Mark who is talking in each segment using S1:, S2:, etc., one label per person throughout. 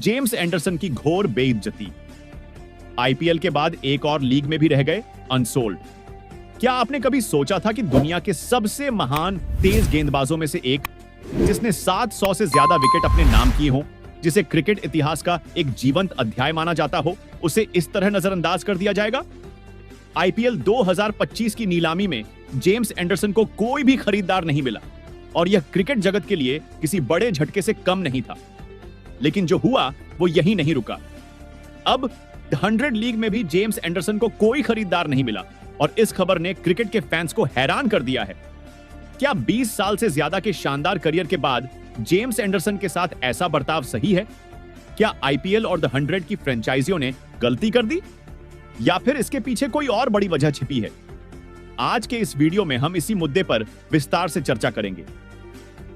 S1: James Anderson की घोर बेइज्जती। आईपीएल के बाद एक और लीग में भी रह गए अनसोल्ड। क्या आपने कभी सोचा था कि दुनिया के सबसे महान तेज गेंदबाजों में से एक, जिसने 700 से ज्यादा विकेट अपने नाम किए हों, जिसे क्रिकेट इतिहास का एक जीवंत अध्याय माना जाता हो, उसे इस तरह नजरअंदाज कर दिया जाएगा? आईपीएल 2025 की नीलामी में जेम्स एंडरसन को कोई भी खरीदार नहीं मिला और यह क्रिकेट जगत के लिए किसी बड़े झटके से कम नहीं था। लेकिन जो हुआ वो यही नहीं रुका। अब 100 लीग में भी जेम्स एंडरसन को कोई खरीदार नहीं मिला और इस खबर ने क्रिकेट के फैंस को हैरान कर दिया है। क्या 20 साल से ज्यादा के शानदार करियर के बाद जेम्स एंडरसन के साथ ऐसा बर्ताव सही है? क्या आईपीएल और द 100 की फ्रेंचाइजियों ने गलती कर दी या फिर इसके पीछे कोई और बड़ी वजह छिपी है? आज के इस वीडियो में हम इसी मुद्दे पर विस्तार से चर्चा करेंगे।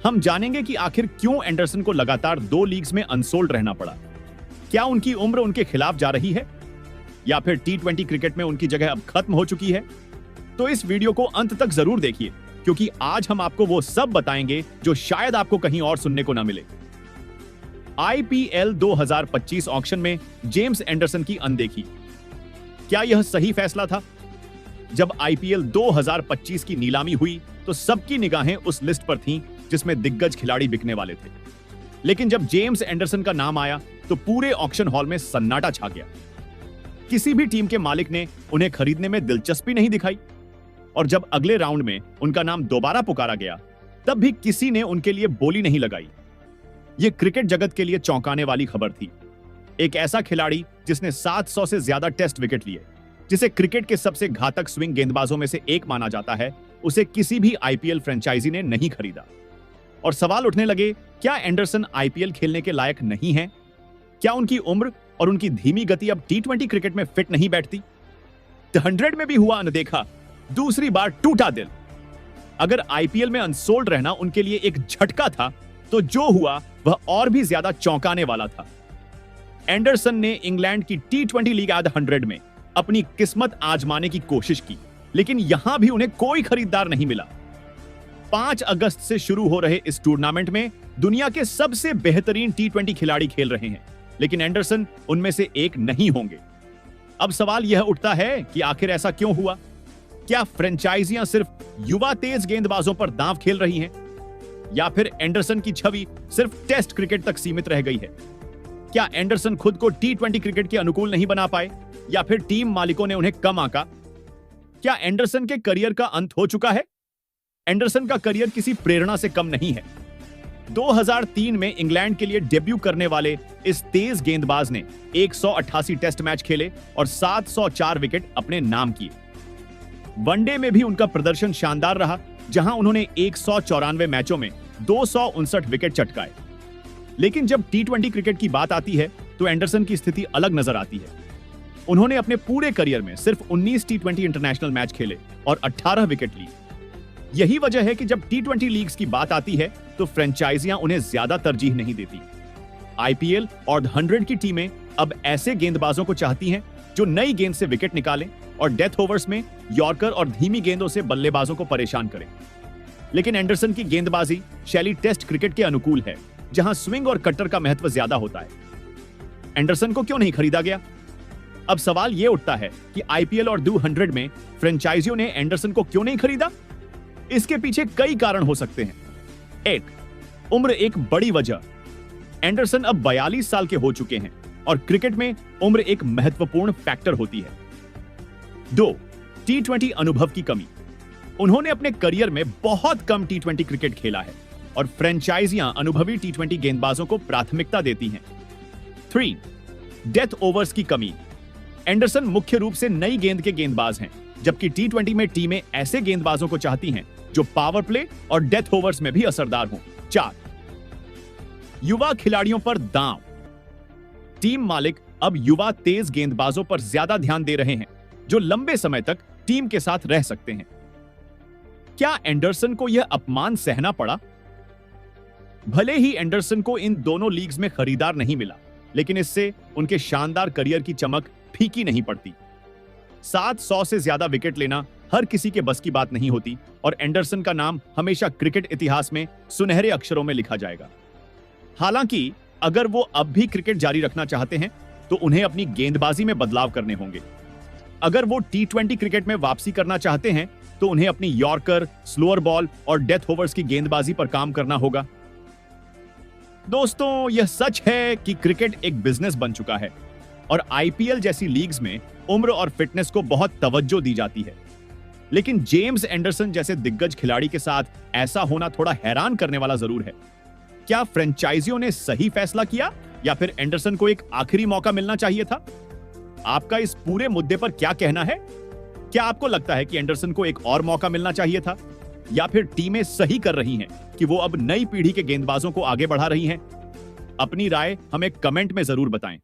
S1: हम जानेंगे कि आखिर क्यों एंडरसन को लगातार 2 लीग्स में अनसोल्ड रहना पड़ा। क्या उनकी उम्र उनके खिलाफ जा रही है या फिर टी20 क्रिकेट में उनकी जगह अब खत्म हो चुकी है? तो इस वीडियो को अंत तक जरूर देखिए, क्योंकि आज हम आपको वो सब बताएंगे जो शायद आपको कहीं और सुनने को ना मिले। आईपीएल 2025 ऑक्शन में जेम्स एंडरसन की अनदेखी। क्या यह सही फैसला था? जब आईपीएल 2025 की नीलामी हुई तो सबकी निगाहें उस लिस्ट पर थीं जिसमें दिग्गज खिलाड़ी बिकने वाले थे। लेकिन जब जेम्स एंडरसन का नाम आया तो पूरे ऑक्शन हॉल में सन्नाटा छा गया। किसी भी टीम के मालिक ने उन्हें खरीदने में दिलचस्पी नहीं दिखाई और जब अगले राउंड में उनका नाम दोबारा पुकारा गया तब भी किसी ने उनके लिए बोली नहीं लगाई। यह क्रिकेट जगत के लिए चौंकाने वाली खबर थी। एक ऐसा खिलाड़ी जिसने 700 से ज्यादा टेस्ट विकेट लिए, जिसे क्रिकेट के सबसे घातक स्विंग गेंदबाजों में से एक माना जाता है, उसे किसी भी आईपीएल फ्रेंचाइजी ने नहीं खरीदा। और सवाल उठने लगे, क्या एंडरसन आईपीएल खेलने के लायक नहीं है? क्या उनकी उम्र और उनकी धीमी गति अब टी20 क्रिकेट में फिट नहीं बैठती? द 100 में भी हुआ अनदेखा, दूसरी बार टूटा दिल। अगर आईपीएल में अनसोल्ड रहना उनके लिए एक झटका था, तो जो हुआ वह और भी ज्यादा चौंकाने वाला था। एंडरसन ने इंग्लैंड की टी20 लीग एट 100 में अपनी किस्मत आजमाने की कोशिश की, लेकिन यहां भी उन्हें कोई खरीदार नहीं मिला। 5 अगस्त से शुरू हो रहे इस टूर्नामेंट में दुनिया के सबसे बेहतरीन टी20 खिलाड़ी खेल रहे हैं, लेकिन एंडरसन उनमें से एक नहीं होंगे। अब सवाल यह उठता है कि आखिर ऐसा क्यों हुआ? क्या फ्रेंचाइजियां सिर्फ युवा तेज गेंदबाजों पर दांव खेल रही हैं? या फिर एंडरसन की छवि सिर्फ टेस्ट क्रिकेट तक सीमित रह गई है? क्या एंडरसन खुद को टी20 क्रिकेट के अनुकूल नहीं बना पाए या फिर टीम मालिकों ने उन्हें कम आंका? क्या एंडरसन के करियर का अंत हो चुका है? एंडरसन का करियर किसी प्रेरणा से कम नहीं है। 2003 में इंग्लैंड के लिए डेब्यू करने वाले इस तेज गेंदबाज ने 188 टेस्ट मैच खेले और 704 विकेट अपने नाम किए। वनडे में भी उनका प्रदर्शन शानदार रहा, जहां उन्होंने 194 मैचों में 259 विकेट चटकाए। लेकिन जब टी20 क्रिकेट की बात आती है तो एंडरसन की स्थिति अलग नजर आती है। उन्होंने अपने पूरे करियर में सिर्फ 19 टी20 इंटरनेशनल मैच खेले और 18 विकेट ली। यही वजह है कि जब टी20 लीग्स की बात आती है तो फ्रेंचाइजियां उन्हें ज्यादा तरजीह नहीं देती। आईपीएल और द 100 की टीमें अब ऐसे गेंदबाजों को चाहती हैं जो नई गेंद से विकेट निकालें और डेथ ओवर्स में यॉर्कर और धीमी गेंदों से बल्लेबाजों को परेशान करें। लेकिन एंडरसन की गेंदबाजी शैली टेस्ट क्रिकेट के अनुकूल है, जहां स्विंग और कट्टर का महत्व ज्यादा होता है। एंडरसन को क्यों नहीं खरीदा गया? अब सवाल यह उठता है कि आईपीएल और द 100 में फ्रेंचाइजियों ने एंडरसन को क्यों नहीं खरीदा? इसके पीछे कई कारण हो सकते हैं। 1. उम्र एक बड़ी वजह। एंडरसन अब 42 साल के हो चुके हैं और क्रिकेट में उम्र एक महत्वपूर्ण फैक्टर होती है। 2. टी20 अनुभव की कमी। उन्होंने अपने करियर में बहुत कम टी20 क्रिकेट खेला है और फ्रेंचाइजियां अनुभवी टी20 गेंदबाजों को प्राथमिकता देती हैं। 3. डेथ ओवर्स की कमी। एंडरसन मुख्य रूप से नई गेंद के गेंदबाज हैं, जबकि टी20 में टीमें ऐसे गेंदबाजों को चाहती हैं जो पावर प्ले और डेथ ओवर्स में भी असरदार हों। 4. युवा खिलाड़ियों पर दांव। टीम मालिक अब युवा तेज गेंदबाजों पर ज्यादा ध्यान दे रहे हैं जो लंबे समय तक टीम के साथ रह सकते हैं। क्या एंडरसन को यह अपमान सहना पड़ा? भले ही एंडरसन को इन दोनों लीग्स में खरीदार नहीं मिला, लेकिन इससे उनके शानदार करियर की चमक फीकी नहीं पड़ती। 700 से ज्यादा विकेट लेना हर किसी के बस की बात नहीं होती और एंडरसन का नाम हमेशा क्रिकेट इतिहास में सुनहरे अक्षरों में लिखा जाएगा। हालांकि अगर वो अब भी क्रिकेट जारी रखना चाहते हैं तो उन्हें अपनी गेंदबाजी में बदलाव करने होंगे। अगर वो टी20 क्रिकेट में वापसी करना चाहते हैं तो उन्हें अपनी यॉर्कर, स्लोअर बॉल और डेथ ओवर्स की गेंदबाजी पर काम करना होगा। दोस्तों, यह सच है कि क्रिकेट एक बिजनेस बन चुका है और आईपीएल जैसी लीग्स में उम्र और फिटनेस को बहुत तवज्जो दी जाती है। लेकिन जेम्स एंडरसन जैसे दिग्गज खिलाड़ी के साथ ऐसा होना थोड़ा हैरान करने वाला जरूर है। क्या फ्रेंचाइजियों ने सही फैसला किया या फिर एंडरसन को एक आखिरी मौका मिलना चाहिए था? आपका इस पूरे मुद्दे पर क्या कहना है? क्या आपको लगता है कि एंडरसन को एक और मौका मिलना चाहिए था, या फिर टीमें सही कर रही हैं कि वो अब नई पीढ़ी के गेंदबाजों को आगे बढ़ा रही हैं? अपनी राय हमें कमेंट में जरूर बताएं।